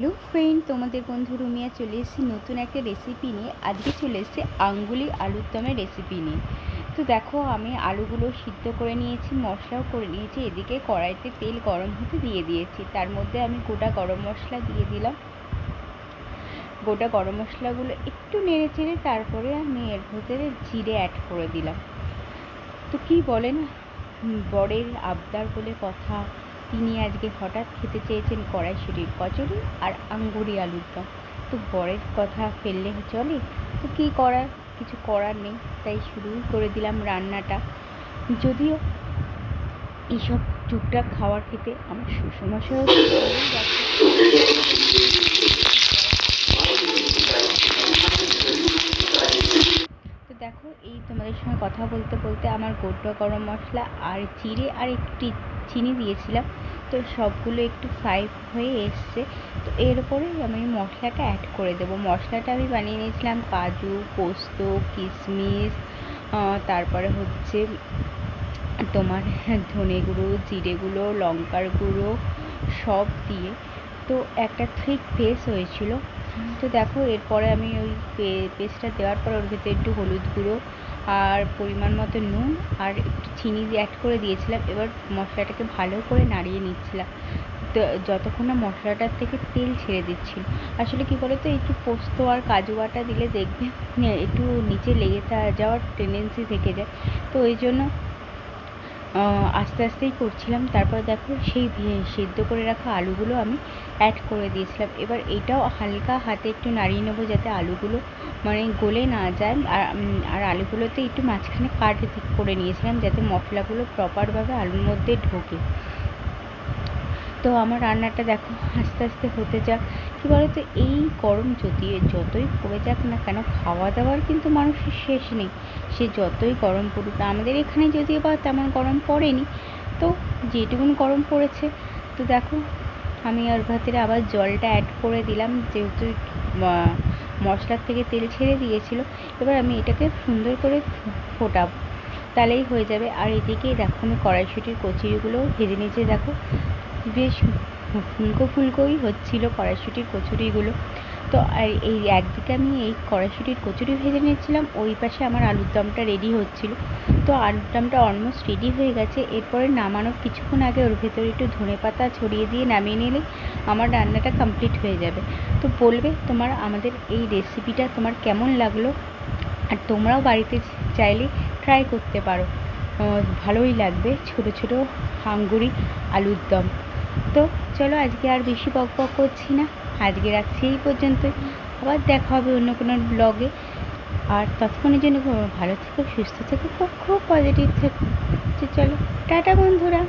Hello friend, তোমাদের বন্ধু রুমিয়া চলে এসেছি নতুন একটা রেসিপি নিয়ে। আজকে চলে এসেছি আঙ্গুলি আলুর দমের রেসিপি নিয়ে। তো দেখো, আমি আলুগুলো সিদ্ধ করে নিয়েছি, মশলাও করে নিয়েছি। এদিকে কড়াইতে তেল গরম হতে দিয়ে দিয়েছি। তার মধ্যে আমি গোটা গরম মশলা দিয়ে দিলাম। গোটা গরম মশলাগুলো একটু নেড়ে চেড়ে তারপরে আমি এর ভেতরে জিরে অ্যাড করে দিলাম। তো কি বলেন, বরের আবদার বলে কথা, তিনি আজকে হঠাৎ খেতে চেয়েছেন কড়াইশুঁটির কচুরি আর আঙ্গুরি আলুর দম। তো বরের কথা ফেললে চলে? তো কী করার, কিছু করার নেই, তাই শুরুই করে দিলাম রান্নাটা। যদিও এইসব টুকটাক খাওয়ার খেতে আমার শ্বশুরমশাইও তো দেখো, এই তোমাদের সঙ্গে কথা বলতে বলতে আমার গোটা গরম মশলা আর জিরে আর একটু চিনি দিয়েছিলাম, তো সবগুলো একটু ফ্রাই হয়ে এসছে। তো এরপরে আমি মশলাটা অ্যাড করে দেবো। মশলাটা আমি বানিয়ে নিয়েছিলাম কাজু, পোস্ত, কিশমিশ, তারপরে হচ্ছে তোমার ধনে গুঁড়ো, জিরে গুঁড়ো, লঙ্কার গুঁড়ো সব দিয়ে তো একটা থিক পেস্ট হয়েছিল। তো দেখো, এরপরে আমি ওই পেস্টটা দেওয়ার পর ওর ভেতরে একটু হলুদ গুঁড়ো আর পরিমাণ মতো নুন আর একটু চিনি দিয়ে অ্যাড করে দিয়েছিলাম। এবার মশলাটাকে ভালো করে নাড়িয়ে নিচ্ছিলাম যতক্ষণ না মশলাটার থেকে তেল ছেড়ে দিচ্ছিল। আসলে কী বলো তো, একটু পোস্ত আর কাজু বাটা দিলে দেখবে একটু নিচে লেগে যাওয়ার টেন্ডেন্সি থেকে যায়। তো ওই জন্য আস্তে আস্তেই করছিলাম। তারপরে দেখো, সেই সেদ্ধ করে রাখা আলুগুলো আমি অ্যাড করে দিয়েছিলাম। এবার এটাও হালকা হাতে একটু নাড়িয়ে নেবো যাতে আলুগুলো মানে গলে না যায়। আর আলুগুলোতে একটু মাঝখানে কাট করে নিয়েছিলাম যাতে মশলাগুলো প্রপারভাবে আলুর মধ্যে ঢোকে। তো আমার রান্নাটা দেখো আস্তে আস্তে হতে যাক। কী বলো তো, এই গরম যতই পড়ে যাক না কেন, খাওয়া দাওয়ার কিন্তু মানুষের শেষ নেই। সে যতই গরম পড়ুক, আমাদের এখানে যদিও বা তেমন গরম পড়েনি, তো যেটুকুন গরম পড়েছে। তো দেখো, আমি ওর ভেতরে আবার জলটা অ্যাড করে দিলাম, যেহেতু মশলার থেকে তেল ছেড়ে দিয়েছিল। এবার আমি এটাকে সুন্দর করে ফোটাবো, তাহলেই হয়ে যাবে। আর এদিকে দেখো, আমি কড়াইশুঁটির কচুরিগুলো ভেজে নিয়েছি। দেখো, বেশ ফুলকোই হচ্ছিলো কড়াইশুঁটির কচুরিগুলো। তো আর এই একদিকে আমি এই কড়াইশুঁটির কচুরি ভেজে নিয়েছিলাম, ওই পাশে আমার আলুর দমটা রেডি হচ্ছিলো। তো আলুর দমটা অলমোস্ট রেডি হয়ে গেছে। এরপরে নামানোর কিছুক্ষণ আগে ওর ভেতরে একটু ধনেপাতা ছড়িয়ে দিয়ে নামিয়ে নিলে আমার রান্নাটা কমপ্লিট হয়ে যাবে। তো বলবে তোমার আমাদের এই রেসিপিটা তোমার কেমন লাগলো, আর তোমরাও বাড়িতে চাইলে ট্রাই করতে পারো, ভালোই লাগবে। ছোট ছোট আঙ্গুরি আলুর দম। তো চলো, আজকে আর বেশি বক করছি না, আজকে রাখছি এই পর্যন্তই। আবার দেখা হবে অন্য কোনো ব্লগে। আর ততক্ষণের জন্য ভালো থেকো, সুস্থ থেকো, খুব খুব পজিটিভ থেকো। চলো, টাটা বন্ধুরা।